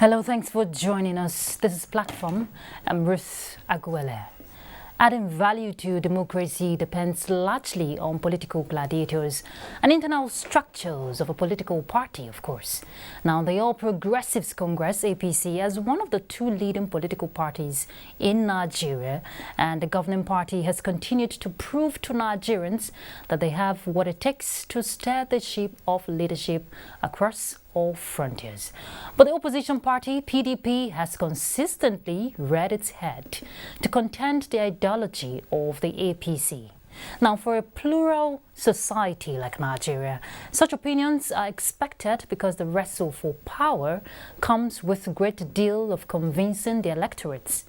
Hello, thanks for joining us. This is Platform. I'm Ruth Aguele. Adding value to democracy depends largely on political gladiators and internal structures of a political party, of course. Now, the All Progressives Congress, APC, as one of the two leading political parties in Nigeria, and the governing party has continued to prove to Nigerians that they have what it takes to steer the ship of leadership across all frontiers. But the opposition party, PDP, has consistently reared its head to contend the ideology of the APC. Now, for a plural society like Nigeria, such opinions are expected because the wrestle for power comes with a great deal of convincing the electorates.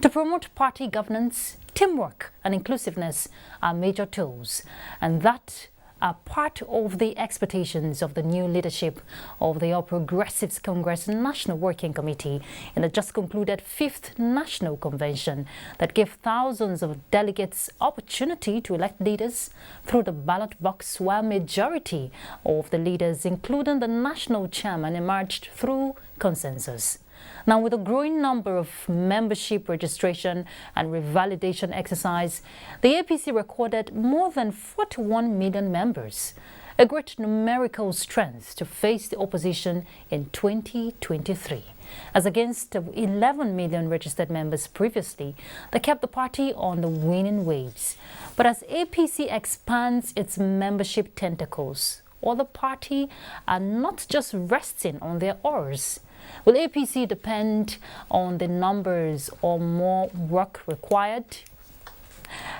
To promote party governance, teamwork and inclusiveness are major tools, and that are part of the expectations of the new leadership of the All Progressives Congress National Working Committee in the just concluded 5th National Convention that gave thousands of delegates opportunity to elect leaders through the ballot box, while majority of the leaders, including the national chairman, emerged through consensus. Now, with a growing number of membership registration and revalidation exercise, the APC recorded more than 41 million members, a great numerical strength to face the opposition in 2023, as against 11 million registered members previously that kept the party on the winning waves. But as APC expands its membership tentacles, all the party are not just resting on their oars. Will APC depend on the numbers or more work required?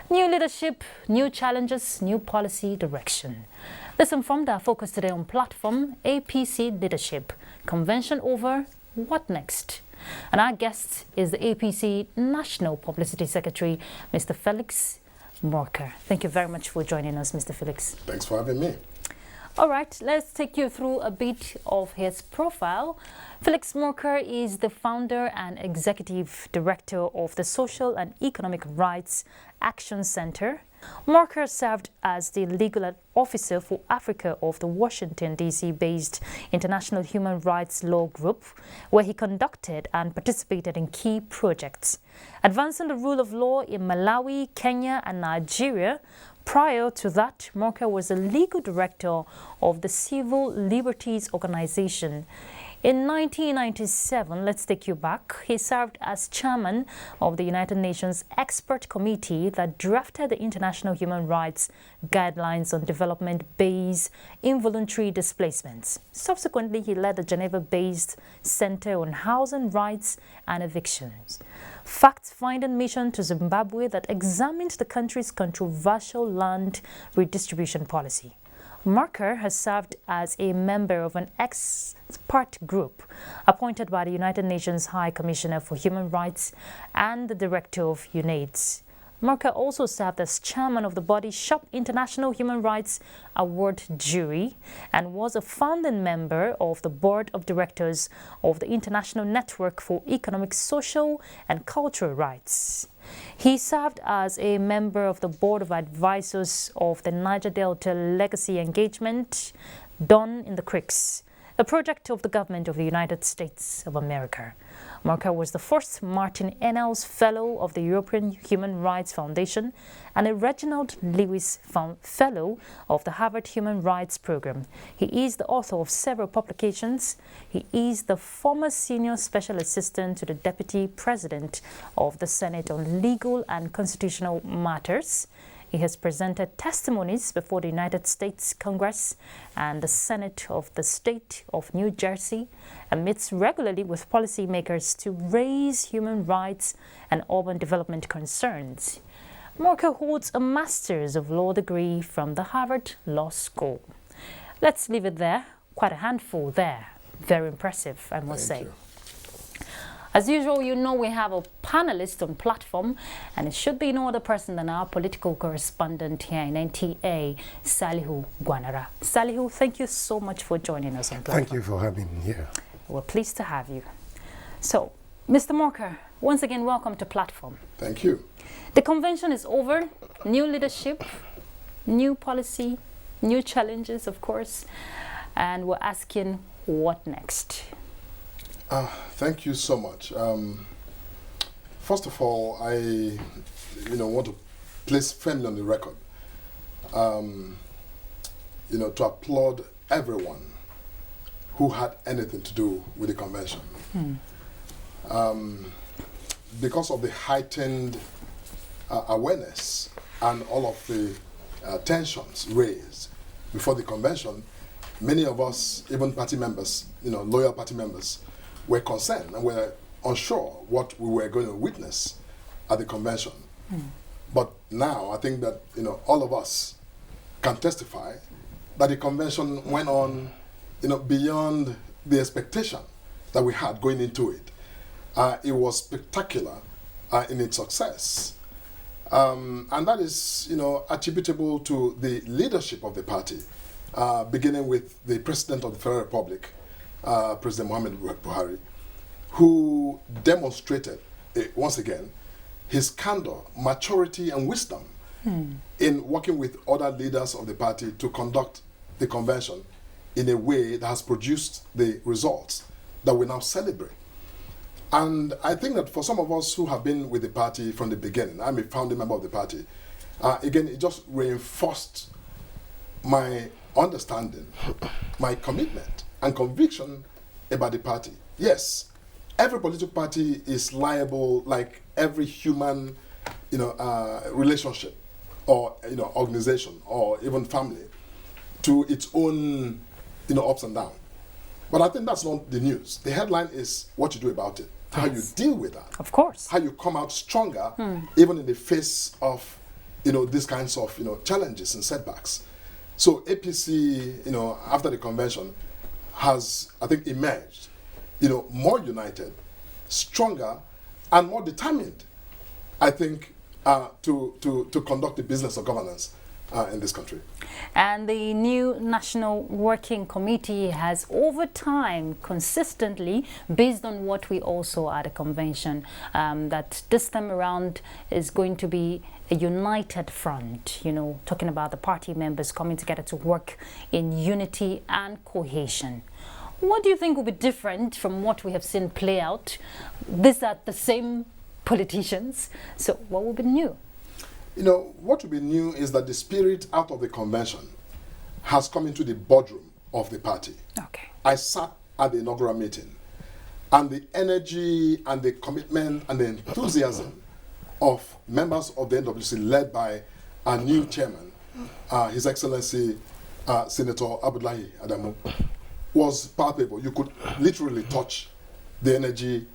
New leadership, new challenges, new policy direction. This informed our focus today on Platform APC Leadership. Convention over, what next? And our guest is the APC National Publicity Secretary, Mr. Felix Marker. Thank you very much for joining us, Mr. Felix. Thanks for having me. All right, let's take you through a bit of his profile. Felix Marker is the founder and executive director of the Social and Economic Rights Action Center. Marker served as the legal officer for Africa of the Washington, D.C. based International Human Rights Law Group, where he conducted and participated in key projects, advancing the rule of law in Malawi, Kenya, and Nigeria. Prior to that, Marker was the legal director of the Civil Liberties Organization. In 1997, let's take you back, he served as chairman of the United Nations Expert Committee that drafted the International Human Rights Guidelines on Development-Based Involuntary Displacements. Subsequently, he led the Geneva-based Center on Housing Rights and Evictions, fact-finding mission to Zimbabwe that examined the country's controversial land redistribution policy. Marker has served as a member of an expert group appointed by the United Nations High Commissioner for Human Rights and the director of UNAIDS. Marker also served as chairman of the body Shop International Human Rights Award Jury and was a founding member of the board of directors of the International Network for Economic, Social and Cultural Rights. He served as a member of the board of advisors of the Niger Delta Legacy Engagement, Dawn in the Creeks, a project of the government of the United States of America. Marker was the first Martin Ennals Fellow of the European Human Rights Foundation and a Reginald Lewis Fellow of the Harvard Human Rights Program. He is the author of several publications. He is the former senior special assistant to the Deputy President of the Senate on Legal and Constitutional Matters. He has presented testimonies before the United States Congress and the Senate of the State of New Jersey and meets regularly with policymakers to raise human rights and urban development concerns. Marker holds a Master's of Law degree from the Harvard Law School. Let's leave it there. Quite a handful there. Very impressive, I must say. As usual, you know we have a panelist on Platform, and it should be no other person than our political correspondent here in NTA, Salihu Gwanara. Salihu, thank you so much for joining us on Platform. Thank you for having me here. We're pleased to have you. So, Mr. Marker, once again, welcome to Platform. Thank you. The convention is over. New leadership, new policy, new challenges, of course, and we're asking what next? Thank you so much. First of all, I want to place firmly on the record, to applaud everyone who had anything to do with the convention. Because of the heightened awareness and all of the tensions raised before the convention, many of us, even party members, loyal party members, were concerned and were unsure what we were going to witness at the convention. But now I think that all of us can testify that the convention went on beyond the expectation that we had going into it. It was spectacular in its success. And that is attributable to the leadership of the party, beginning with the President of the Federal Republic, President Muhammad Buhari, who demonstrated, once again, his candor, maturity, and wisdom in working with other leaders of the party to conduct the convention in a way that has produced the results that we now celebrate. And I think that for some of us who have been with the party from the beginning, I'm a founding member of the party, again, it just reinforced my understanding, my commitment, and conviction about the party. Yes, every political party is liable, like every human, relationship or organization or even family, to its own, ups and downs. But I think that's not the news. The headline is what you do about it, how you deal with that. Of course. How you come out stronger, even in the face of, these kinds of, challenges and setbacks. So APC, after the convention, has, I think, emerged, more united, stronger, and more determined, I think, to conduct the business of governance in this country. And the new National Working Committee has, over time, consistently, based on what we all saw at the convention, that this time around is going to be a united front, talking about the party members coming together to work in unity and cohesion. What do you think will be different from what we have seen play out? These are the same politicians, so what will be new? What will be new is that the spirit out of the convention has come into the boardroom of the party. Okay. I sat at the inaugural meeting, and the energy and the commitment and the enthusiasm of members of the NWC, led by our new chairman, His Excellency Senator Abdullahi Adamu, was palpable. You could literally touch the energy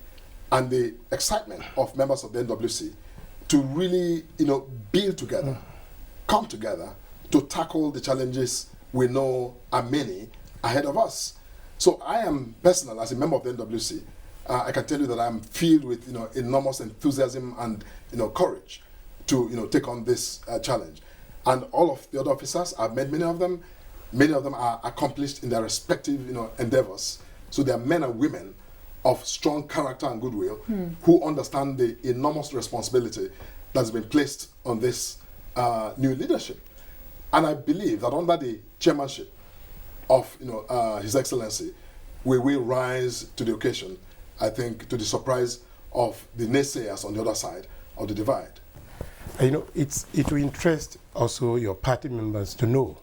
and the excitement of members of the NWC to really, build together, come together to tackle the challenges we know are many ahead of us. So I am personal, as a member of the NWC, I can tell you that I'm filled with, enormous enthusiasm and, courage to, take on this challenge. And all of the other officers, I've met many of them are accomplished in their respective, endeavors. So they are men and women of strong character and goodwill who understand the enormous responsibility that's been placed on this new leadership. And I believe that under the chairmanship of His Excellency, we will rise to the occasion, I think, to the surprise of the naysayers on the other side of the divide. It will interest also your party members to know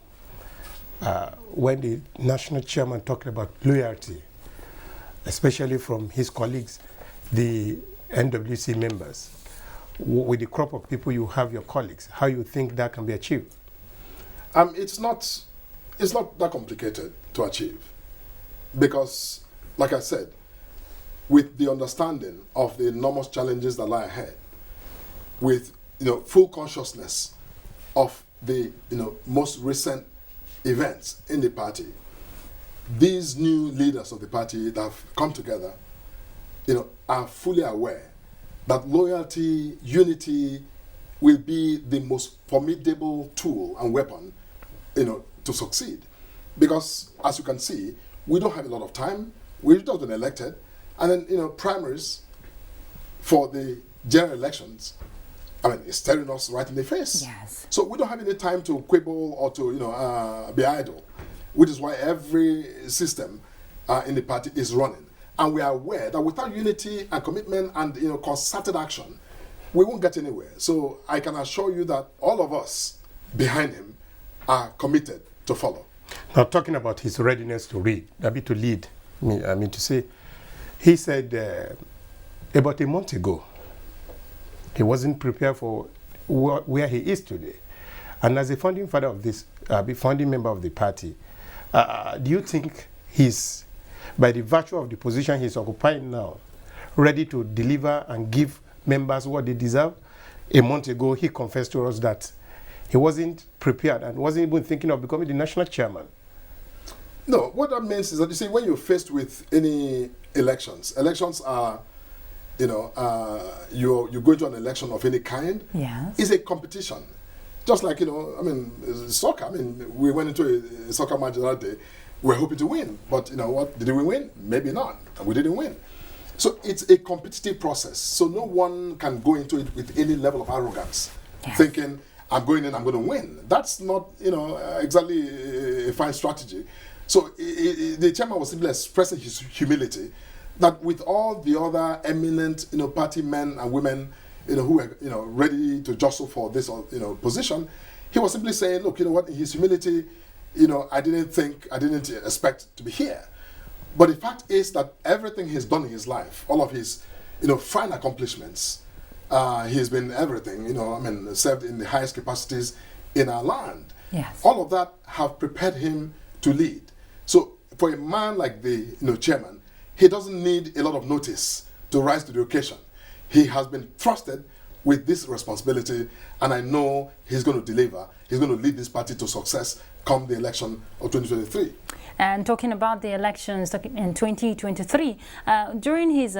when the national chairman talked about loyalty, especially from his colleagues, the NWC members, with the crop of people you have, your colleagues, how you think that can be achieved? It's not that complicated to achieve, because, like I said, with the understanding of the enormous challenges that lie ahead, with full consciousness of the most recent events in the party, these new leaders of the party that have come together, are fully aware that loyalty, unity will be the most formidable tool and weapon, to succeed. Because, as you can see, we don't have a lot of time. We've just been elected, and then, primaries for the general elections, it's staring us right in the face. Yes. So we don't have any time to quibble or to, be idle, which is why every system in the party is running. And we are aware that without unity and commitment and concerted action, we won't get anywhere. So I can assure you that all of us behind him are committed to follow. Now, talking about his readiness to lead, to say, he said about a month ago, he wasn't prepared for where he is today. And as a founding father of this, founding member of the party, do you think he's, by the virtue of the position he's occupying now, ready to deliver and give members what they deserve? A month ago, he confessed to us that he wasn't prepared and wasn't even thinking of becoming the national chairman. No, what that means is that, you see, when you're faced with any elections are, you go into an election of any kind. Yes. It's a competition. Just like, soccer. We went into a soccer match the other day. We're hoping to win. But you know what? Did we win? Maybe not. And we didn't win. So it's a competitive process. So no one can go into it with any level of arrogance, thinking, I'm going in, I'm going to win. That's not, exactly a fine strategy. So the chairman was simply expressing his humility that with all the other eminent, party men and women, who were, ready to jostle for this, position, he was simply saying, look, you know what, in his humility, I didn't expect to be here. But the fact is that everything he's done in his life, all of his, fine accomplishments, he's been everything, served in the highest capacities in our land. Yes. All of that have prepared him to lead. So for a man like the chairman, he doesn't need a lot of notice to rise to the occasion. He has been trusted with this responsibility, and I know he's going to deliver. He's going to lead this party to success come the election of 2023. And talking about the elections in 2023, during his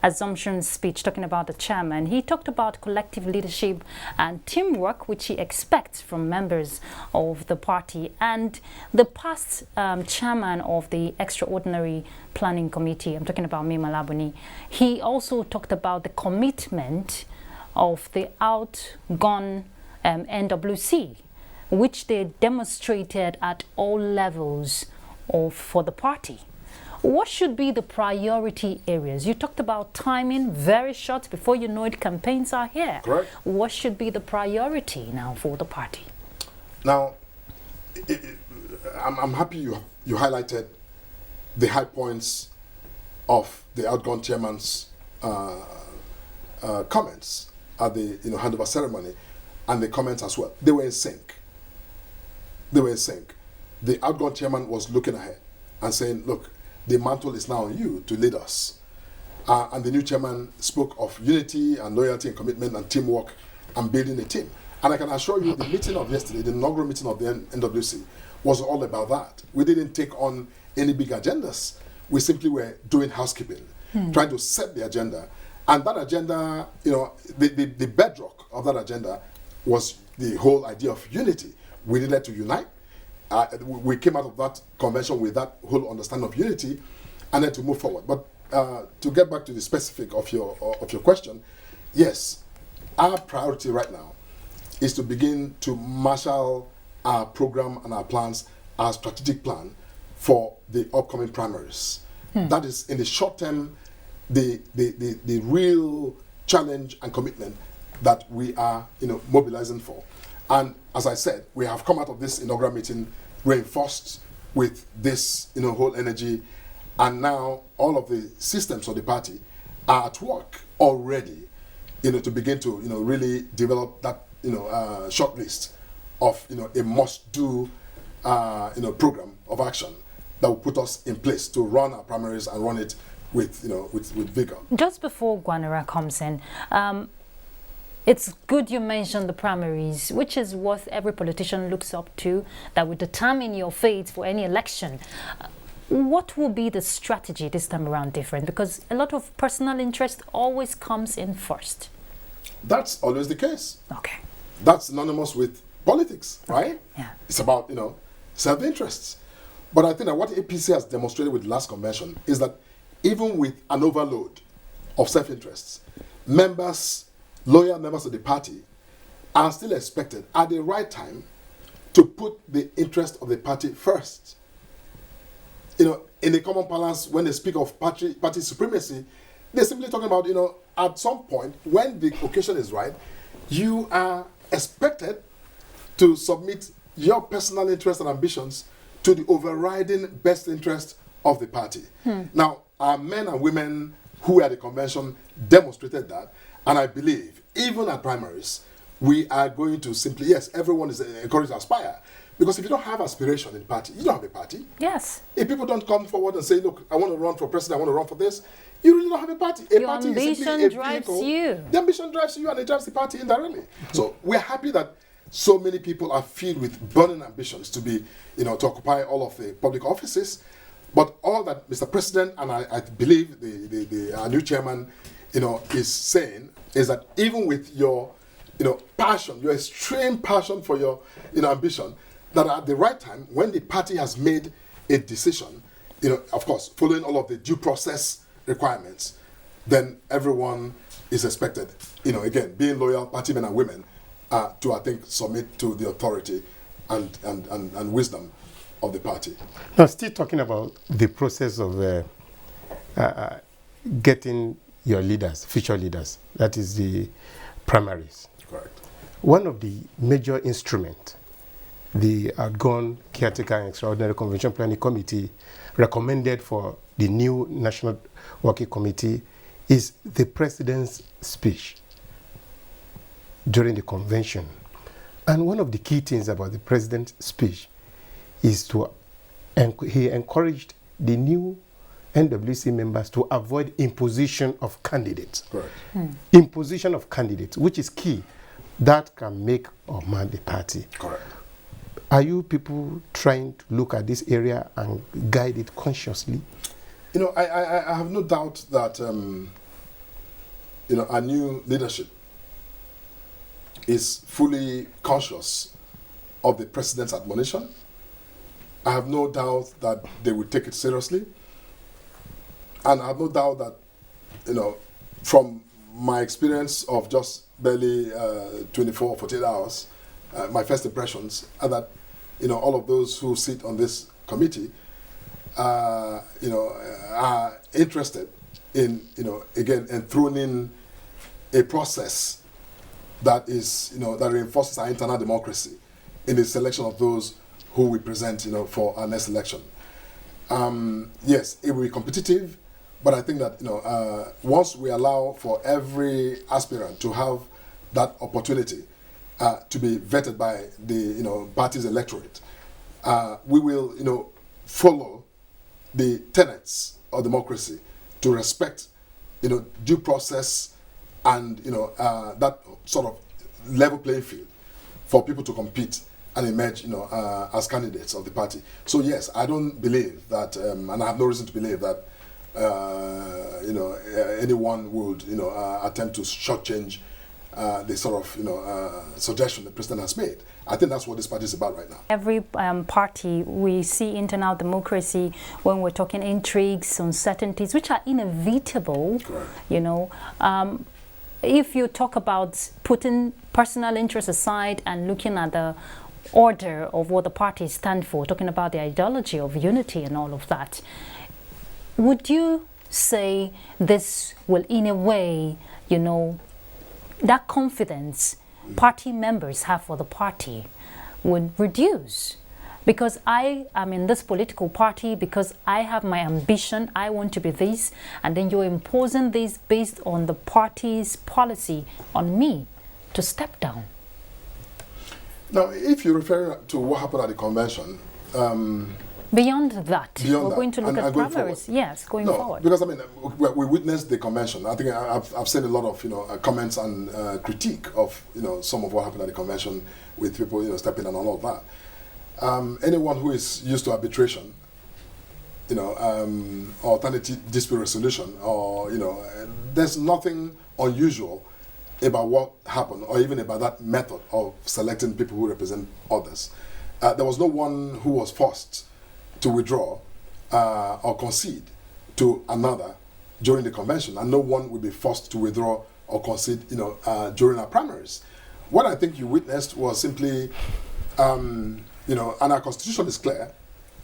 assumption speech, talking about the chairman, he talked about collective leadership and teamwork, which he expects from members of the party. And the past chairman of the Extraordinary Planning Committee, I'm talking about Mima Labuni, he also talked about the commitment of the outgone NWC, which they demonstrated at all levels for the party. What should be the priority areas? You talked about timing, very short, before you know it, campaigns are here. Correct. What should be the priority now for the party? Now, I'm happy you highlighted the high points of the outgone chairman's comments at the handover ceremony, and the comments as well. They were in sync. The outgone chairman was looking ahead and saying, look, the mantle is now on you to lead us. And the new chairman spoke of unity and loyalty and commitment and teamwork and building a team. And I can assure you the meeting of yesterday, the inaugural meeting of the NWC, was all about that. We didn't take on any big agendas. We simply were doing housekeeping, trying to set the agenda. And that agenda, the bedrock of that agenda was the whole idea of unity. We needed to unite. We came out of that convention with that whole understanding of unity, and then to move forward. But to get back to the specific of your question, yes, our priority right now is to begin to marshal our program and our plans, our strategic plan for the upcoming primaries. That is, in the short term, the real challenge and commitment that we are mobilizing for. And as I said, we have come out of this inaugural meeting reinforced with this whole energy, and now all of the systems of the party are at work already to begin to really develop that short list of a must-do program of action that will put us in place to run our primaries and run it with vigor. Just before Gwanara comes in, it's good you mentioned the primaries, which is what every politician looks up to, that will determine your fate for any election. What will be the strategy this time around different? Because a lot of personal interest always comes in first. That's always the case. Okay. That's synonymous with politics, right? Yeah. It's about, self-interests. But I think that what APC has demonstrated with the last convention is that even with an overload of self-interests, loyal members of the party are still expected at the right time to put the interest of the party first. in the common parlance, when they speak of party supremacy, they're simply talking about, at some point, when the occasion is right, you are expected to submit your personal interests and ambitions to the overriding best interest of the party. Now, our men and women who were at the convention demonstrated that, and I believe, even at primaries, we are going to simply, yes, everyone is encouraged to aspire. Because if you don't have aspiration in the party, you don't have a party. Yes. If people don't come forward and say, look, I want to run for president, I want to run for this, you really don't have a party. A Your party ambition is simply a drives vehicle. you. The ambition drives you and it drives the party indirectly. So we're happy that so many people are filled with burning ambitions to be, to occupy all of the public offices. But all that Mr. President and I believe our new chairman, is saying is that even with your, passion, your extreme passion for your, ambition, that at the right time, when the party has made a decision, of course, following all of the due process requirements, then everyone is expected, again, being loyal party men and women, to, I think, submit to the authority and wisdom of the party. Now, still talking about the process of getting your leaders, future leaders, that is the primaries. Correct. One of the major instruments the outgone caretaker and extraordinary convention planning committee recommended for the new national working committee is the president's speech during the convention. And one of the key things about the president's speech is he encouraged the new NWC members to avoid imposition of candidates. Correct. Imposition of candidates, which is key. That can make or mar the party. Correct. Are you people trying to look at this area and guide it consciously? I have no doubt that, our new leadership is fully conscious of the president's admonition. I have no doubt that they will take it seriously. And I have no doubt that, from my experience of just barely 24 or 48 hours, my first impressions are that, all of those who sit on this committee, are interested in, again, enthroning a process that is, that reinforces our internal democracy in the selection of those who we present, for our next election. Yes, it will be competitive, but I think that, once we allow for every aspirant to have that opportunity to be vetted by the, party's electorate, we will, follow the tenets of democracy to respect, due process and, that sort of level playing field for people to compete and emerge, as candidates of the party. So yes, I don't believe that, and I have no reason to believe that, anyone would, attempt to shortchange the sort of, suggestion the president has made. I think that's what this party is about right now. Every party, we see internal democracy when we're talking intrigues, uncertainties, which are inevitable. Correct. If you talk about putting personal interests aside and looking at the order of what the parties stand for, talking about the ideology of unity and all of that, would you say this will, in a way, that confidence party members have for the party would reduce? Because I am in this political party because I have my ambition, I want to be this, and then you're imposing this based on the party's policy on me to step down. Now, if you refer to what happened at the convention, beyond that, we're going to look at primaries. Yes, going forward. Because we witnessed the convention. I think I've seen a lot of comments and critique of some of what happened at the convention with people stepping and all of that. Anyone who is used to arbitration, alternative dispute resolution, or there's nothing unusual about what happened, or even about that method of selecting people who represent others. There was no one who was forced to withdraw or concede to another during the convention, and no one will be forced to withdraw or concede, during our primaries. What I think you witnessed was simply, and our constitution is clear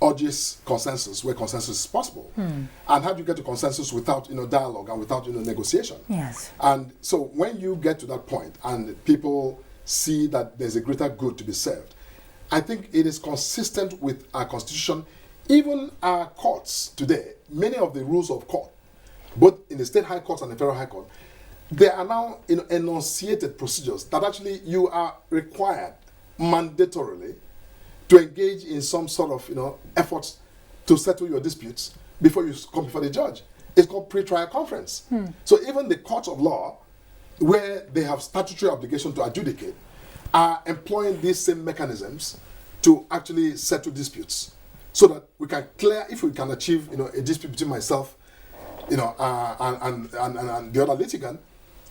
urges consensus where consensus is possible. And how do you get to consensus without dialogue and without negotiation? Yes. And so when you get to that point and people see that there's a greater good to be served, I think it is consistent with our constitution. Even our courts today, many of the rules of court, both in the state high courts and the federal high court, there are now enunciated procedures that actually you are required mandatorily to engage in some sort of efforts to settle your disputes before you come before the judge. It's called pre-trial conference. So even the courts of law, where they have statutory obligation to adjudicate, are employing these same mechanisms to actually settle disputes, so that we can if we can achieve a dispute between myself and the other litigant,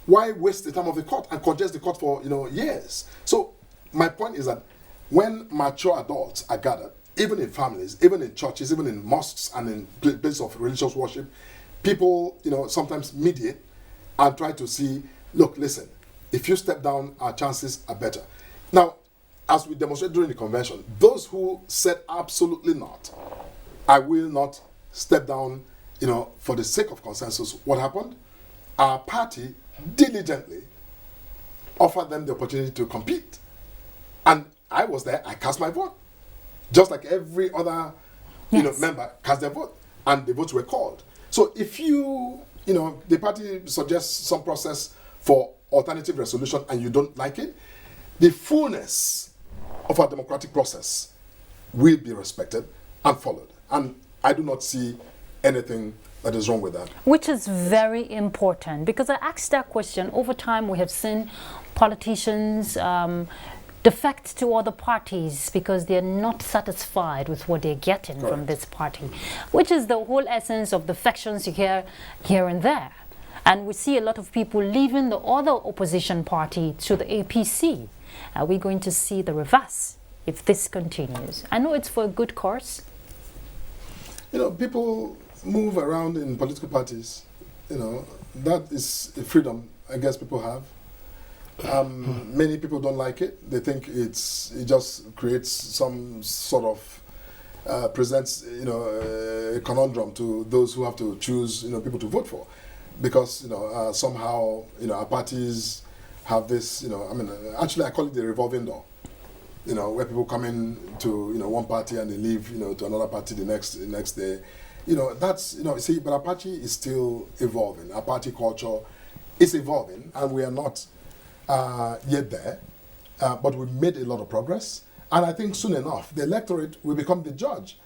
why waste the time of the court and congest the court for years? So my point is that when mature adults are gathered, even in families, even in churches, even in mosques and in places of religious worship, people sometimes mediate and try to see, look, listen, if you step down, our chances are better. Now, as we demonstrated during the convention, those who said absolutely not, I will not step down, for the sake of consensus, what happened? Our party diligently offered them the opportunity to compete. And I was there, I cast my vote. Just like every other member cast their vote. And the votes were called. So if the party suggests some process for alternative resolution and you don't like it, the fullness of our democratic process will be respected and followed. And I do not see anything that is wrong with that. Which is very important, because I asked that question. Over time, we have seen politicians defect to other parties because they're not satisfied with what they're getting from this party, which is the whole essence of defections you hear here and there. And we see a lot of people leaving the other opposition party to the APC. Are we going to see the reverse if this continues? I know it's for a good cause. People move around in political parties. That is a freedom I guess people have. Many people don't like it. They think it just creates some sort of presents a conundrum to those who have to choose people to vote for, because somehow our parties have this actually I call it the revolving door, where people come in to one party and they leave to another party the next day. That's see, but our party is still evolving. Our party culture is evolving, and we are not yet there, but we've made a lot of progress, and I think soon enough the electorate will become the judge.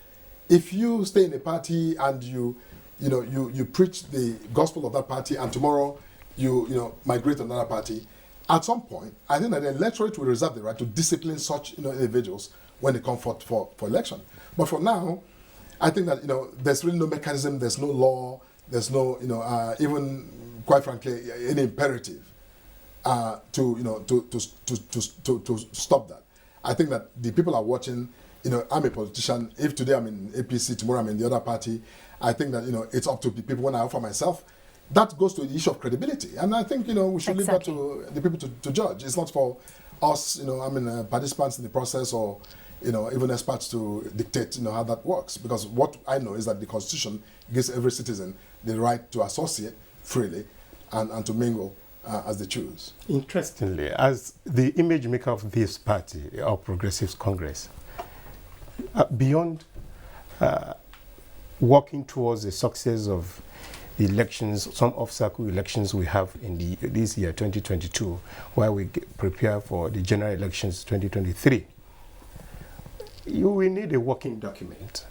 If you stay in a party and you preach the gospel of that party, and tomorrow you migrate to another party, at some point I think that the electorate will reserve the right to discipline such individuals when they come forth for election. But for now, I think that there's really no mechanism, there's no law, there's no even quite frankly any imperative to stop that. I think that the people are watching. I'm a politician. If today I'm in APC, tomorrow I'm in the other party, I think that it's up to the people. When I offer myself, that goes to the issue of credibility, and I think we should leave that to the people to judge. It's not for us, participants in the process, or even experts to dictate how that works. Because what I know is that the Constitution gives every citizen the right to associate freely and to mingle as they choose. Interestingly, as the image maker of this party, our Progressives Congress, beyond working towards the success of the elections, some off-cycle elections we have in this year, 2022, while we prepare for the general elections 2023, you will need a working document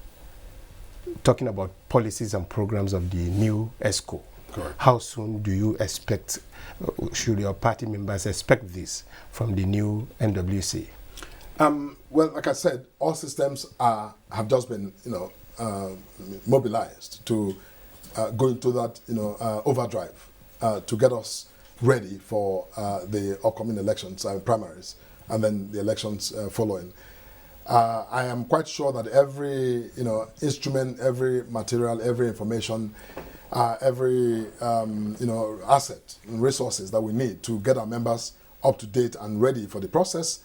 talking about policies and programs of the new ESCO. Correct. How soon do you expect, should your party members expect this from the new NWC? Well, like I said, all systems have just been, mobilized to go into that, overdrive to get us ready for the upcoming elections, primaries, and then the elections following. I am quite sure that every, instrument, every material, every information, every, asset and resources that we need to get our members up to date and ready for the process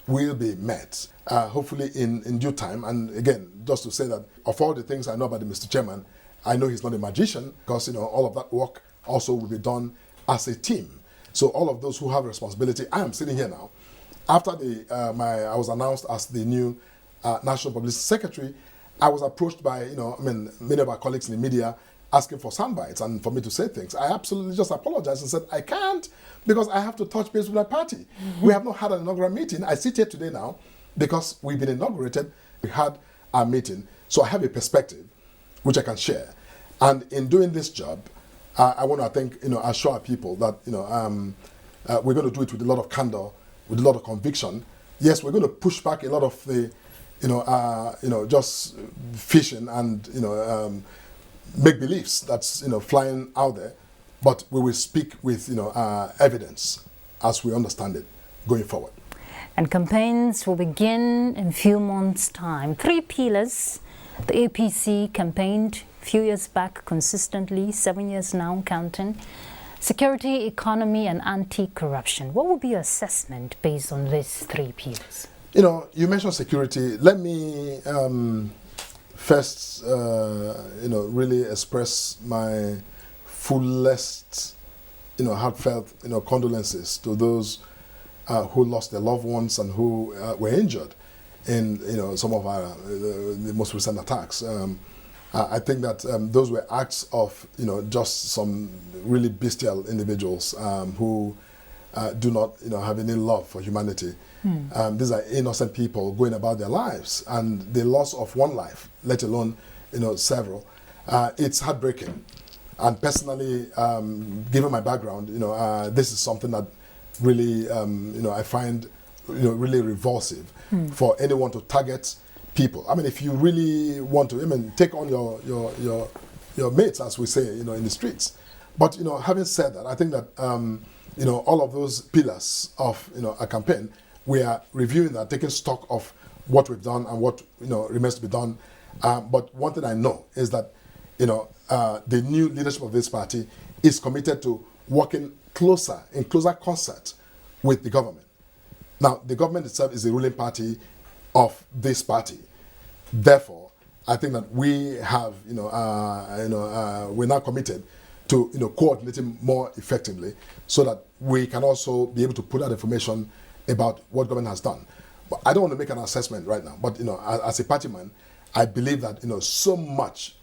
will be met, hopefully in due time. And again, just to say that of all the things I know about the Mr. Chairman, I know he's not a magician, because all of that work also will be done as a team. So all of those who have responsibility, I am sitting here now. After I was announced as the new National Publicity Secretary, I was approached by many of our colleagues in the media asking for sound bites and for me to say things. I absolutely just apologized and said, I can't, because I have to touch base with my party. Mm-hmm. We have not had an inaugural meeting. I sit here today now because we've been inaugurated. We had our meeting. So I have a perspective which I can share. And in doing this job, I want to assure people that, we're going to do it with a lot of candor, with a lot of conviction. Yes, we're going to push back a lot of the, just fishing and, make beliefs that's flying out there, but we will speak with evidence as we understand it going forward. And campaigns will begin in a few months' time. 3 pillars. The APC campaigned a few years back consistently, 7 years now counting. Security, economy, and anti-corruption. What will be your assessment based on these 3 pillars? You mentioned security. Let me first, really express my fullest, heartfelt, condolences to those who lost their loved ones and who were injured in, some of the most recent attacks. I think that those were acts of, just some really bestial individuals who do not, have any love for humanity. These are innocent people going about their lives, and the loss of one life, let alone, several, it's heartbreaking. And personally, given my background, this is something that really, I find, really revulsive for anyone to target people. I mean, if you really want to, take on your mates, as we say, in the streets. But, having said that, I think that, all of those pillars of, a campaign, we are reviewing that, taking stock of what we've done and what remains to be done. But one thing I know is that the new leadership of this party is committed to working in closer concert with the government. Now, the government itself is the ruling party of this party. Therefore, I think that we have, we're now committed to coordinating more effectively, so that we can also be able to put out information about what government has done. But I don't want to make an assessment right now, but as a party man, I believe that so much,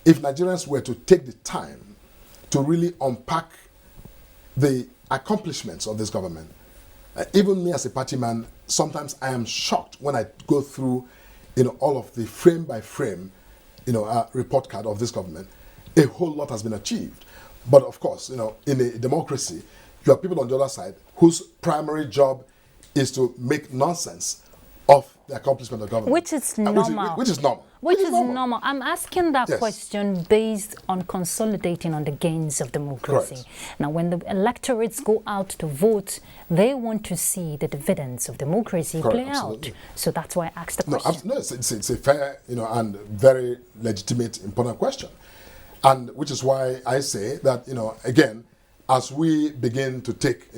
if Nigerians were to take the time to really unpack the accomplishments of this government, even me as a party man, sometimes I am shocked when I go through all of the frame by frame report card of this government. A whole lot has been achieved. But of course, in a democracy, you have people on the other side whose primary job is to make nonsense of the accomplishment of government. Which is normal. Which is normal. Which is normal. I'm asking that Yes. question based on consolidating on the gains of democracy. Correct. Now, when the electorates go out to vote, they want to see the dividends of democracy Correct, play absolutely. out. So that's why I asked the question. It's a fair, and very legitimate, important question. And which is why I say that, again, as we begin to take,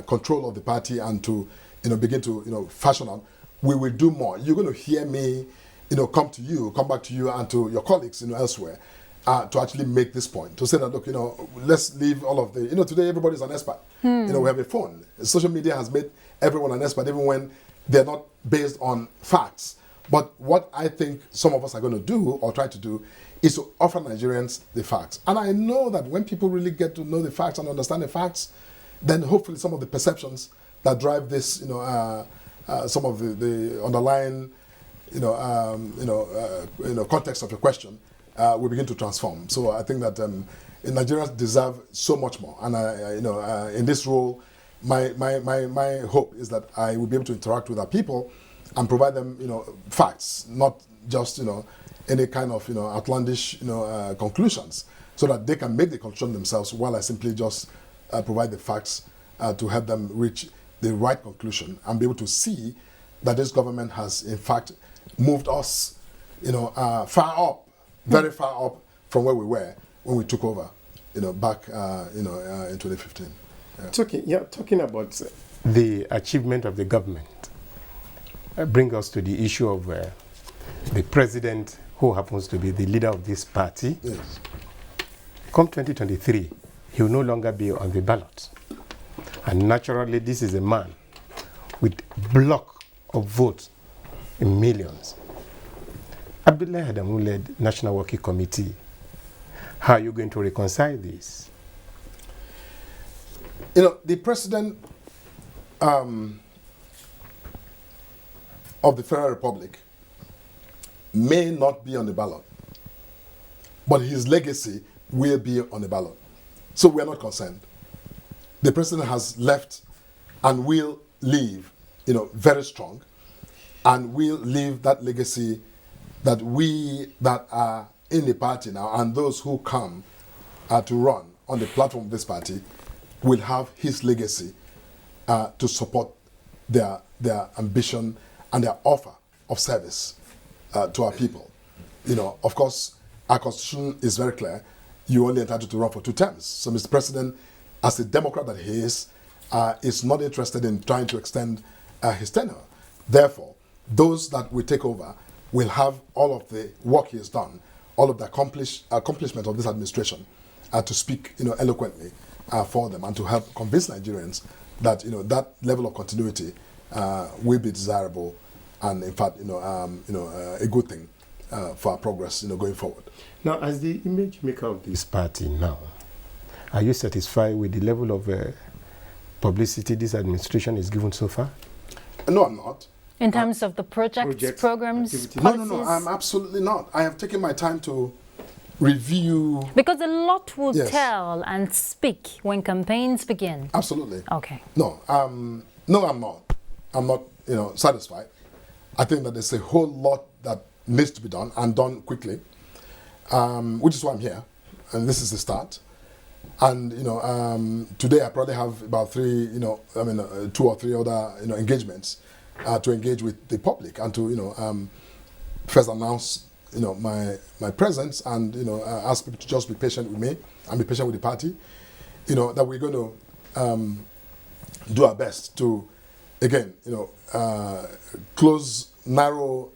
control of the party and to, begin to, fashion on, we will do more. You're going to hear me, come back to you and to your colleagues, elsewhere, to actually make this point, to say that, look, let's leave all of the, today everybody's an expert. We have a phone. Social media has made everyone an expert, even when they're not based on facts. But what I think some of us are going to do, or try to do, is to offer Nigerians the facts. And I know that when people really get to know the facts and understand the facts, then hopefully some of the perceptions that drive this, some of the underlying, context of your question will begin to transform. So I think that Nigerians deserve so much more. And in this role, my hope is that I will be able to interact with our people and provide them, facts, not just, any kind of, outlandish, conclusions, so that they can make the conclusion themselves, while I simply just provide the facts to help them reach the right conclusion and be able to see that this government has, in fact, moved us, far up, very far up from where we were when we took over, back, in 2015. Yeah. Talking about the achievement of the government, bring us to the issue of the president who happens to be the leader of this party. Yes. Come 2023, he will no longer be on the ballot. And naturally, this is a man with block of votes in millions. Abdullahi Adamu led National Working Committee. How are you going to reconcile this? You know, the president of the Federal Republic may not be on the ballot, but his legacy will be on the ballot. So we are not concerned. The president has left and will leave, you know, very strong, and will leave that legacy that we that are in the party now and those who come to run on the platform of this party will have his legacy to support their ambition and their offer of service to our people. You know, of course, our constitution is very clear. You're only entitled to run for 2 terms. So Mr. President, as a Democrat that he is not interested in trying to extend his tenure. Therefore, those that will take over will have all of the work he has done, all of the accomplishment of this administration to speak, you know, eloquently for them and to help convince Nigerians that, you know, that level of continuity will be desirable and, in fact, a good thing for our progress, you know, going forward. Now, as the image maker of this party now, are you satisfied with the level of publicity this administration is given so far? No, I'm not. In terms of the projects, programs, activities? policies? No, I'm absolutely not. I have taken my time to review. Because a lot will Yes. tell and speak when campaigns begin. Absolutely. Okay. No, I'm not. I'm not, you know, satisfied. I think that there's a whole lot that needs to be done and done quickly, which is why I'm here, and this is the start. And you know, today I probably have about 2 or 3 other, you know, engagements to engage with the public and to, you know, first announce, you know, my presence and, you know, ask people to just be patient with me and be patient with the party. You know, that we're going to do our best to, again, you know, narrow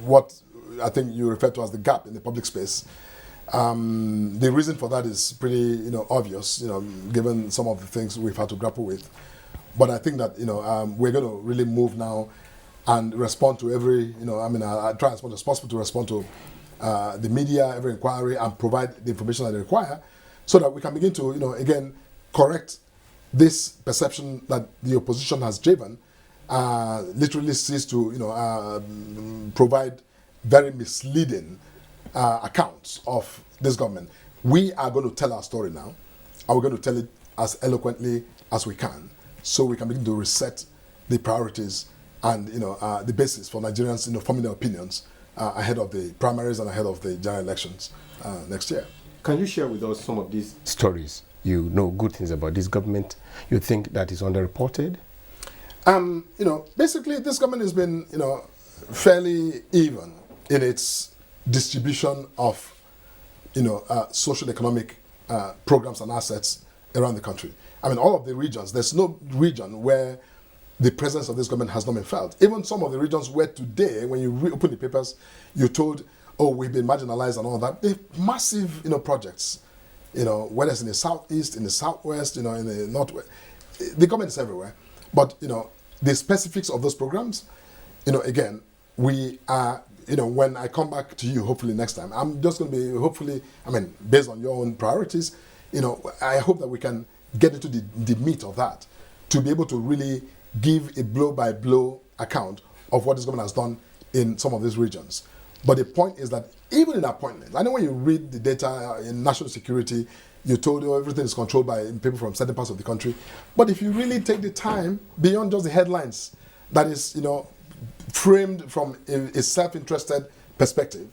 what I think you refer to as the gap in the public space. The reason for that is pretty, you know, obvious, you know, given some of the things we've had to grapple with. But I think that, you know, we're going to really move now and respond to every, you know, I try as much as possible to respond to the media, every inquiry, and provide the information that they require so that we can begin to, you know, again, correct this perception that the opposition has driven, literally cease to, you know, provide very misleading accounts of this government. We are going to tell our story now, and we're going to tell it as eloquently as we can, so we can begin to reset the priorities and, you know, the basis for Nigerians, you know, forming their opinions ahead of the primaries and ahead of the general elections next year. Can you share with us some of these stories? You know good things about this government. You think that is underreported? You know, basically, this government has been, you know, fairly even in its distribution of, you know, social economic programs and assets around the country. I mean, all of the regions, there's no region where the presence of this government has not been felt. Even some of the regions where today, when you open the papers, you're told, oh, we've been marginalized and all that. They're massive, you know, projects, you know, whether it's in the southeast, in the southwest, you know, in the northwest. The government is everywhere. But, you know, the specifics of those programs, you know, again, we are, you know, when I come back to you, hopefully next time, I'm just going to be, hopefully, I mean, based on your own priorities, you know, I hope that we can get into the meat of that to be able to really give a blow-by-blow account of what this government has done in some of these regions. But the point is that even in appointments, I know when you read the data in national security, you're told, oh, everything is controlled by people from certain parts of the country. But if you really take the time beyond just the headlines, that is, you know, framed from a self-interested perspective,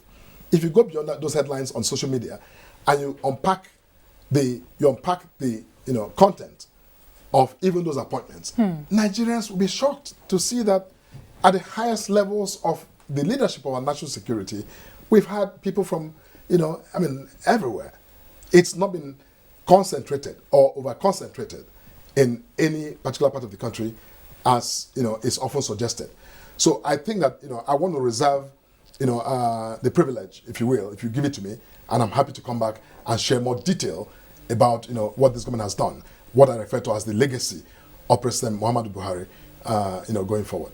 if you go beyond those headlines on social media and you unpack the you know, content of even those appointments, Nigerians will be shocked to see that at the highest levels of the leadership of our national security, we've had people from, you know, I mean, everywhere. It's not been concentrated or over-concentrated in any particular part of the country, as, you know, is often suggested. So I think that, I want to reserve, the privilege, if you will, if you give it to me, and I'm happy to come back and share more detail about, what this government has done, what I refer to as the legacy of President Muhammadu Buhari, going forward.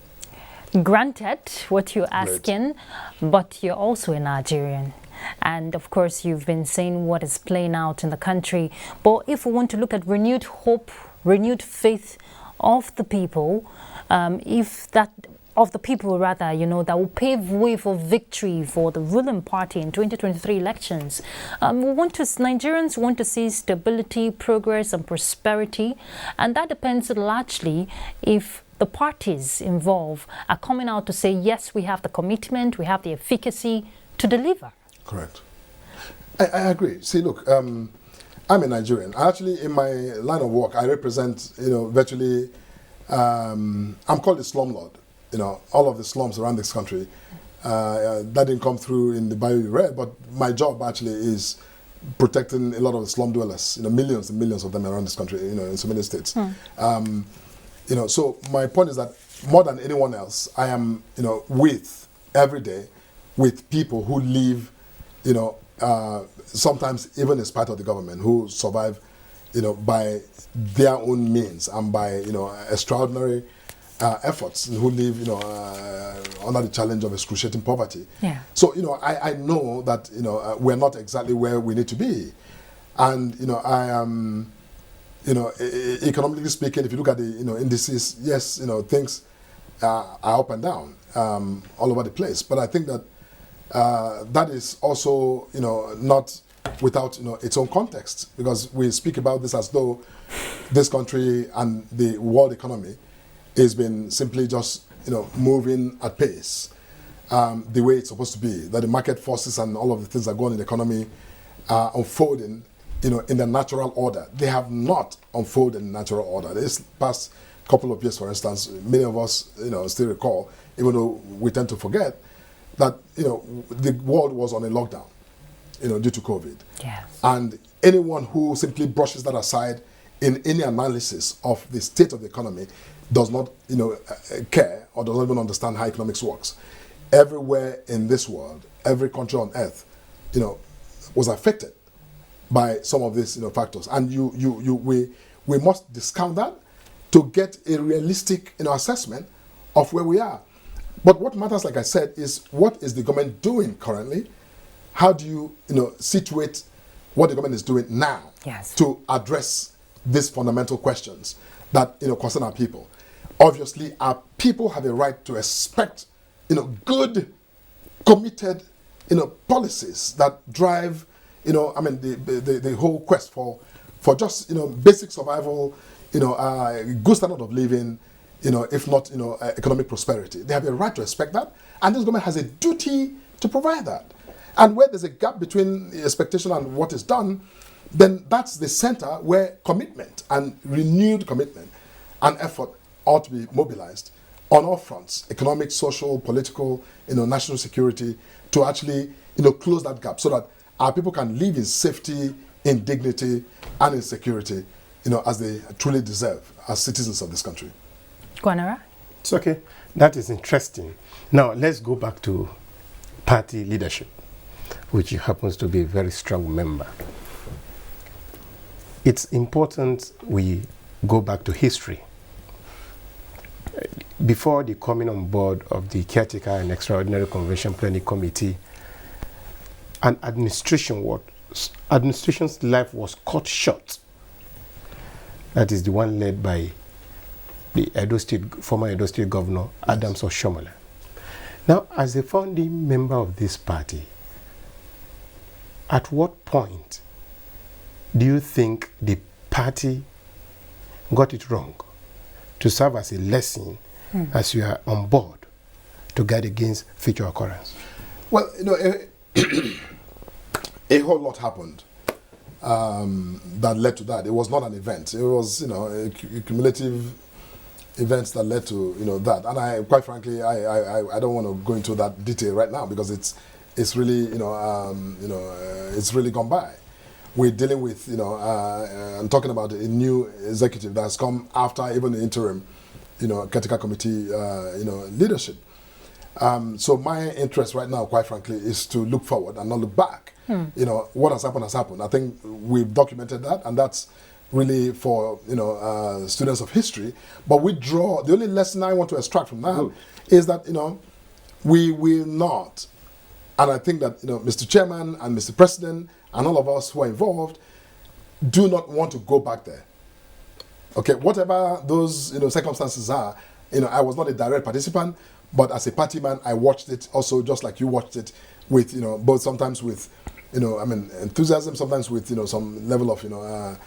Granted what you're asking, but you're also a Nigerian. And of course, you've been saying what is playing out in the country. But if we want to look at renewed hope, renewed faith of the people, that will pave way for victory for the ruling party in 2023 elections. Nigerians want to see stability, progress, and prosperity, and that depends largely if the parties involved are coming out to say, yes, we have the commitment, we have the efficacy to deliver. Correct. I agree. See, look, I'm a Nigerian. Actually, in my line of work, I represent, virtually, I'm called a slumlord. All of the slums around this country. That didn't come through in the bio you read, but my job actually is protecting a lot of the slum dwellers, millions and millions of them around this country, in so many states. So my point is that more than anyone else, I am, every day with people who live, sometimes even in spite of the government, who survive, by their own means and by, extraordinary efforts, who live, under the challenge of excruciating poverty. Yeah. So, I know that, we're not exactly where we need to be. And, I am, economically speaking, if you look at the, indices, yes, things are up and down all over the place. But I think that that is also, not without, its own context, because we speak about this as though this country and the world economy has been simply just, moving at pace the way it's supposed to be, that the market forces and all of the things that go on in the economy are unfolding, in the natural order. They have not unfolded in natural order. This past couple of years, for instance, many of us, still recall, even though we tend to forget, that, the world was on a lockdown, due to COVID. Yes. And anyone who simply brushes that aside in any analysis of the state of the economy does not, care or does not even understand how economics works. Everywhere in this world, every country on earth, was affected by some of these, factors. And we must discount that to get a realistic, assessment of where we are. But what matters, like I said, is what is the government doing currently? How do you, situate what the government is doing now to address these fundamental questions that, concern our people? Obviously, our people have a right to expect, good, committed, policies that drive, the whole quest for just, basic survival, good standard of living, if not, economic prosperity. They have a right to expect that, and this government has a duty to provide that. And where there's a gap between the expectation and what is done, then that's the center where commitment and renewed commitment and effort ought to be mobilized on all fronts: economic, social, political, national security, to actually, close that gap so that our people can live in safety, in dignity, and in security, as they truly deserve as citizens of this country. Guanara? It's okay. That is interesting. Now, let's go back to party leadership, which happens to be a very strong member. It's important we go back to history. Before the coming on board of the Caretaker and Extraordinary Convention Planning Committee, an administration's life was cut short. That is the one led by the former Edo State Governor, Adams Oshiomhole. Now, as a founding member of this party, at what point do you think the party got it wrong to serve as a lesson as you are on board to guard against future occurrence? Well, a whole lot happened that led to that. It was not an event. It was, a cumulative events that led to, that. And I, quite frankly, I don't want to go into that detail right now because it's really, it's really gone by. We're dealing with, I'm talking about a new executive that's come after even the interim, caretaker committee, leadership. So my interest right now, quite frankly, is to look forward and not look back. You know, what has happened has happened. I think we've documented that, and that's really for, you know, students of history. But we draw, the only lesson I want to extract from that is that, you know, we will not, and I think that, you know, Mr. Chairman and Mr. President and all of us who are involved do not want to go back there. Okay, whatever those, you know, circumstances are, you know, I was not a direct participant, but as a party man, I watched it also, just like you watched it, with, you know, both sometimes with, you know, I mean, enthusiasm, sometimes with, you know, some level of, you know,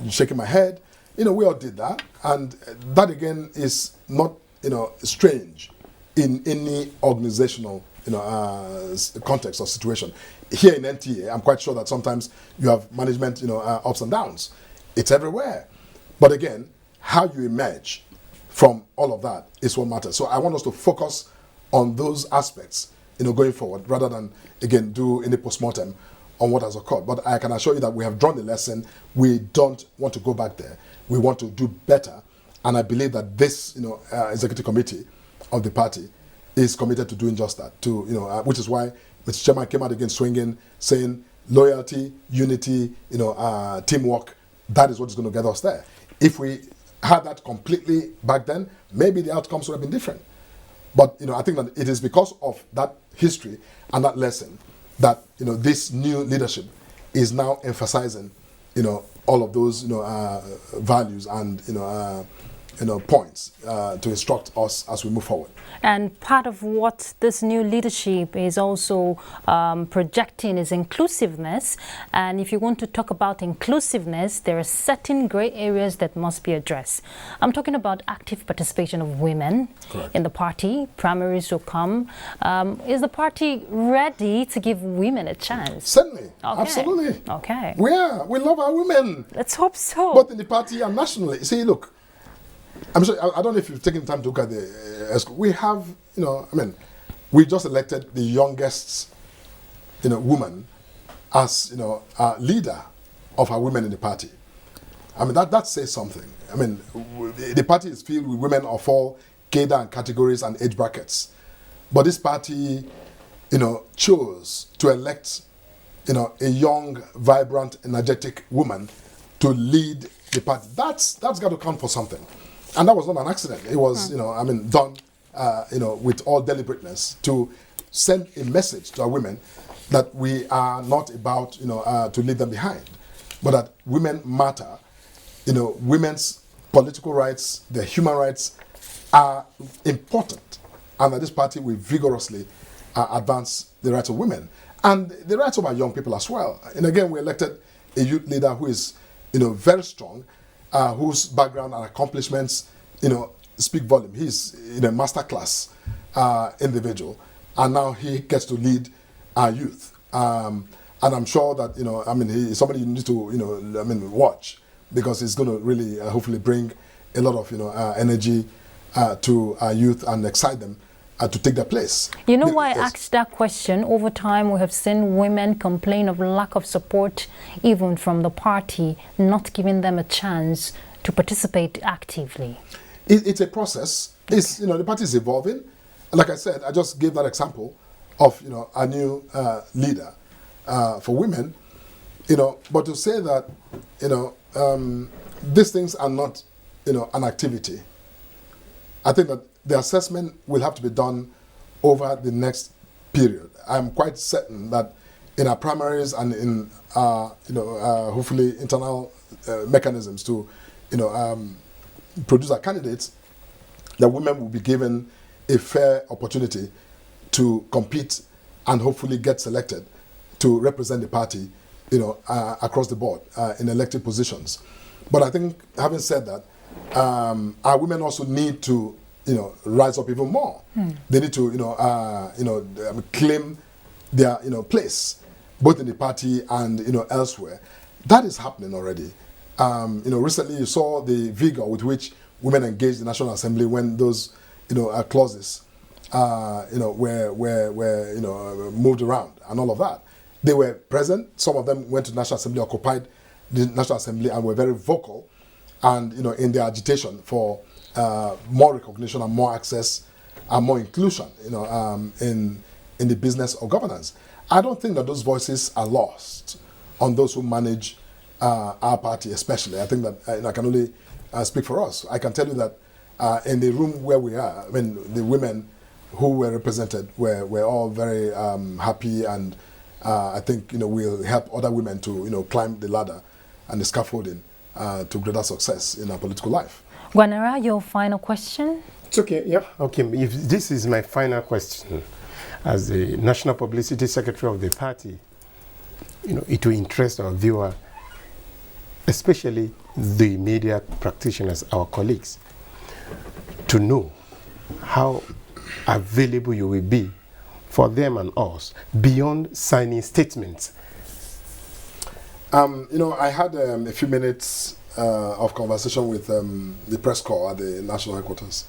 shaking my head. You know, we all did that, and that again is not, you know, strange in any organizational, you know, context or situation. Here in NTA, I'm quite sure that sometimes you have management, you know, ups and downs. It's everywhere. But again, how you emerge from all of that is what matters. So I want us to focus on those aspects, you know, going forward, rather than, again, do any postmortem on what has occurred. But I can assure you that we have drawn the lesson. We don't want to go back there. We want to do better. And I believe that this, you know, executive committee of the party is committed to doing just that, to, you know, which is why Mr. Chairman came out again swinging, saying loyalty, unity, you know, teamwork, that is what is going to get us there. If we had that completely back then, maybe the outcomes would have been different. But, you know, I think that it is because of that history and that lesson that, you know, this new leadership is now emphasizing, you know, all of those, you know, values and, you know, points to instruct us as we move forward. And part of what this new leadership is also projecting is inclusiveness. And if you want to talk about inclusiveness, there are certain gray areas that must be addressed. I'm talking about active participation of women in the party. Primaries will come. Is the party ready to give women a chance? Certainly. Okay. Absolutely. Okay. We are. We love our women. Let's hope so. Both in the party and nationally. See, look, I'm sure, I don't know if you've taken time to look at the, we have, you know, I mean, we just elected the youngest, you know, woman as, you know, leader of our women in the party. I mean, that says something. I mean, the party is filled with women of all cadre and categories and age brackets. But this party, you know, chose to elect, you know, a young, vibrant, energetic woman to lead the party. That's got to count for something. And that was not an accident. It was, you know, I mean, done, you know, with all deliberateness to send a message to our women that we are not about, you know, to leave them behind, but that women matter. You know, women's political rights, their human rights are important, and that this party will vigorously advance the rights of women and the rights of our young people as well. And again, we elected a youth leader who is, you know, very strong, whose background and accomplishments, you know, speak volume. He's in a masterclass individual, and now he gets to lead our youth. And I'm sure that, you know, I mean, he's somebody you need to, you know, I mean, watch, because he's going to really, hopefully, bring a lot of, you know, energy to our youth and excite them to take their place. You know why I asked that question? Over time, we have seen women complain of lack of support, even from the party, not giving them a chance to participate actively. It's a process. It's, you know, the party is evolving. Like I said, I just gave that example of, you know, a new leader for women, you know, but to say that, you know, these things are not, you know, an activity. I think that the assessment will have to be done over the next period. I'm quite certain that in our primaries and in, you know, hopefully internal mechanisms to, you know, produce our candidates, that women will be given a fair opportunity to compete and hopefully get selected to represent the party, you know, across the board in elected positions. But I think, having said that, our women also need to, you know, rise up even more. They need to, you know, claim their, you know, place, both in the party and, you know, elsewhere. That is happening already. You know, recently you saw the vigor with which women engaged the National Assembly when those, you know, clauses, you know, were you know, moved around and all of that. They were present. Some of them went to the National Assembly, occupied the National Assembly, and were very vocal, and, you know, in their agitation for more recognition and more access and more inclusion, in the business of governance. I don't think that those voices are lost on those who manage our party, especially. I think that I can only speak for us. I can tell you that in the room where we are, I mean, the women who were represented were all very happy, and I think we'll help other women to climb the ladder and the scaffolding to greater success in our political life. Gwanera, your final question? It's okay, yeah. Okay, if this is my final question, as the National Publicity Secretary of the party, it will interest our viewer, especially the media practitioners, our colleagues, to know how available you will be for them and us beyond signing statements. I had a few minutes of conversation with the press corps at the national headquarters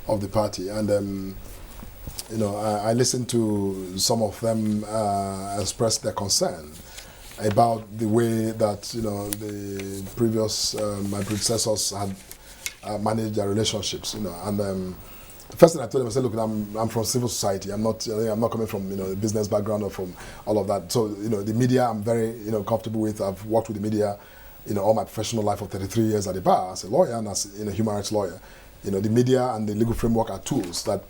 of the party, and I listened to some of them express their concern about the way that the previous my predecessors had managed their relationships. And the first thing I told them, I said, look, I'm from civil society. I'm not coming from a business background or from all of that. So the media I'm very comfortable with. I've worked with the media all my professional life of 33 years at the bar as a lawyer and as a human rights lawyer. The media and the legal framework are tools that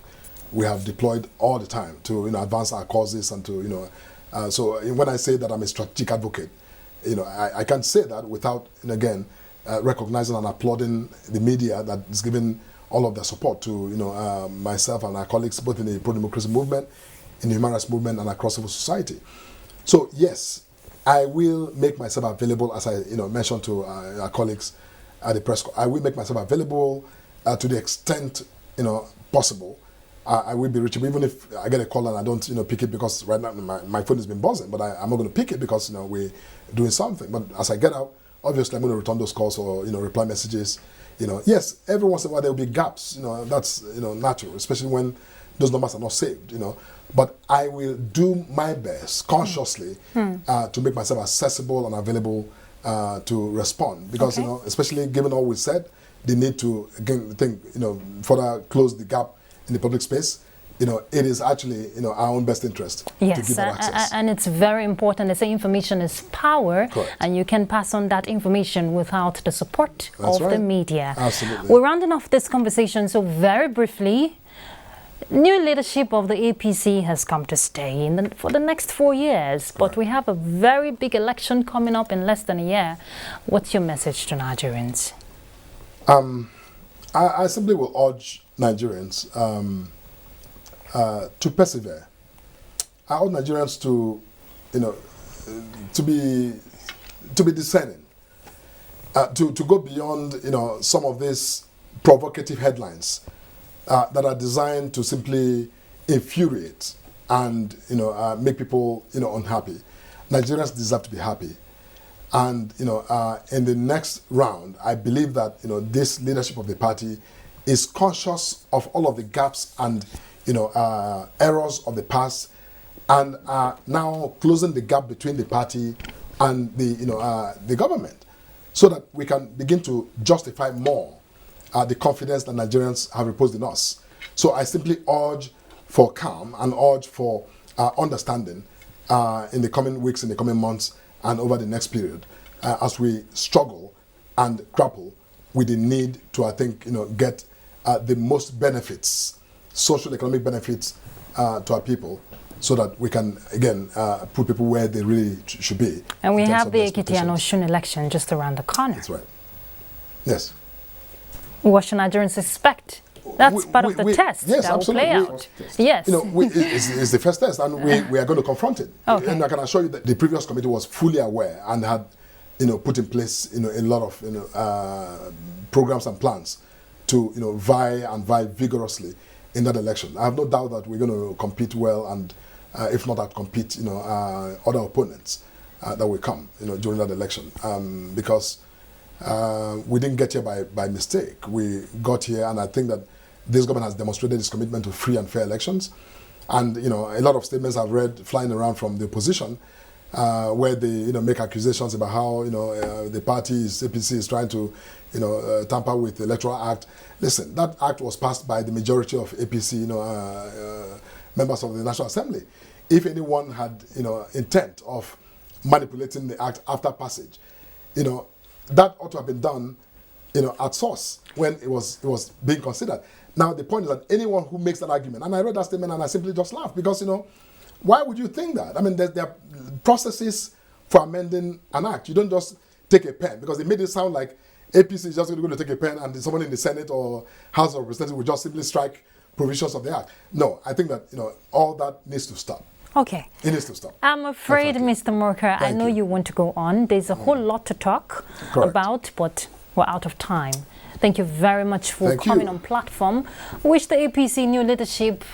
we have deployed all the time to advance our causes and to so when I say that I'm a strategic advocate, I can't say that without again recognizing and applauding the media that is giving all of their support to myself and our colleagues both in the pro-democracy movement, in the human rights movement, and across civil society. So yes, I will make myself available, as I mentioned to our colleagues at the press. I will make myself available to the extent possible. I will be reachable, even if I get a call and I don't pick it, because right now my phone has been buzzing, but I'm not going to pick it because we're doing something. But as I get out, obviously I'm going to return those calls or reply messages. Yes, every once in a while there will be gaps. That's natural, especially when those numbers are not saved. But I will do my best consciously to make myself accessible and available to respond, because especially given all we said, the need to again think further close the gap in the public space. It is actually our own best interest to give that access. And it's very important. They say information is power. Correct. And you can pass on that information without the support That's of right. the media. Absolutely. We're rounding off this conversation, so very briefly, new leadership of the APC has come to stay for the next 4 years, but we have a very big election coming up in less than a year. What's your message to Nigerians? I simply will urge Nigerians to persevere. I urge Nigerians to be discerning, to go beyond some of these provocative headlines that are designed to simply infuriate and make people unhappy. Nigerians deserve to be happy, and in the next round, I believe that this leadership of the party is conscious of all of the gaps and errors of the past, and are now closing the gap between the party and the government, so that we can begin to justify more the confidence that Nigerians have reposed in us. So I simply urge for calm and urge for understanding in the coming weeks, in the coming months, and over the next period, as we struggle and grapple with the need to, I think, get the most benefits, social economic benefits to our people, so that we can, again, put people where they really should be. And we have the Ekiti and Osun election just around the corner. That's right. Yes. What should Nigerians expect? That's part of the test that will play out. Yes. It's the first test, and we are going to confront it. Okay. And I can assure you that the previous committee was fully aware and had, put in place, a lot of, programs and plans to, vie vigorously in that election. I have no doubt that we're going to compete well, and if not outcompete, other opponents that will come, during that election, because we didn't get here by mistake. We got here, and I think that this government has demonstrated its commitment to free and fair elections. And a lot of statements I've read flying around from the opposition where they make accusations about how the party APC is trying to tamper with the Electoral Act. Listen, that act was passed by the majority of APC members of the National Assembly. If anyone had intent of manipulating the act after passage, that ought to have been done at source when it was being considered. Now the point is that anyone who makes that argument, and I read that statement and I simply just laughed, because why would you think that? I mean, there are processes for amending an act. You don't just take a pen, because they made it sound like APC is just going to take a pen and someone in the Senate or House of Representatives will just simply strike provisions of the act. No, I think that all that needs to stop. Okay. It needs to stop. I'm afraid, Mr. Marker, I know you want to go on. There's a whole lot to talk about, but we're out of time. Thank you very much for coming on platform. Wish the APC new leadership,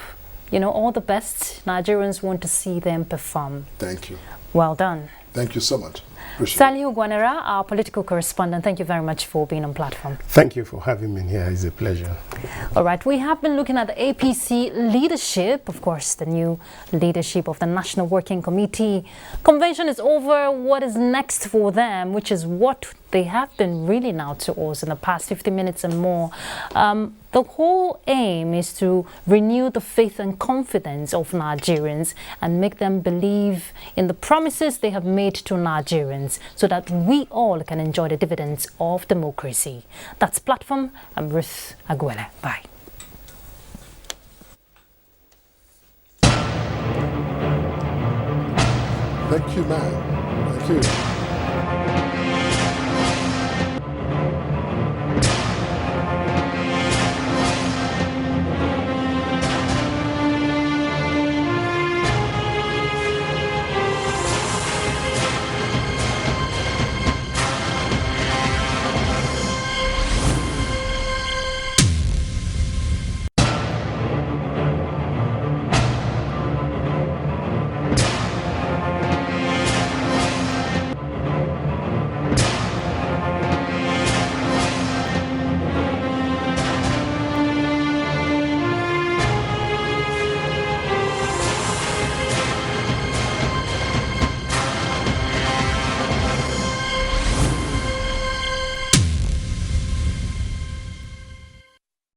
all the best. Nigerians want to see them perform. Thank you. Well done. Thank you so much. Salihu Gwanera, our political correspondent, thank you very much for being on platform. Thank you for having me here. It's a pleasure. All right, we have been looking at the APC leadership, of course, the new leadership of the National Working Committee. Convention is over. What is next for them, which is what they have been reeling out to us in the past 50 minutes and more. The whole aim is to renew the faith and confidence of Nigerians and make them believe in the promises they have made to Nigerians so that we all can enjoy the dividends of democracy. That's Platform. I'm Ruth Aguele. Bye. Thank you, man. Thank you.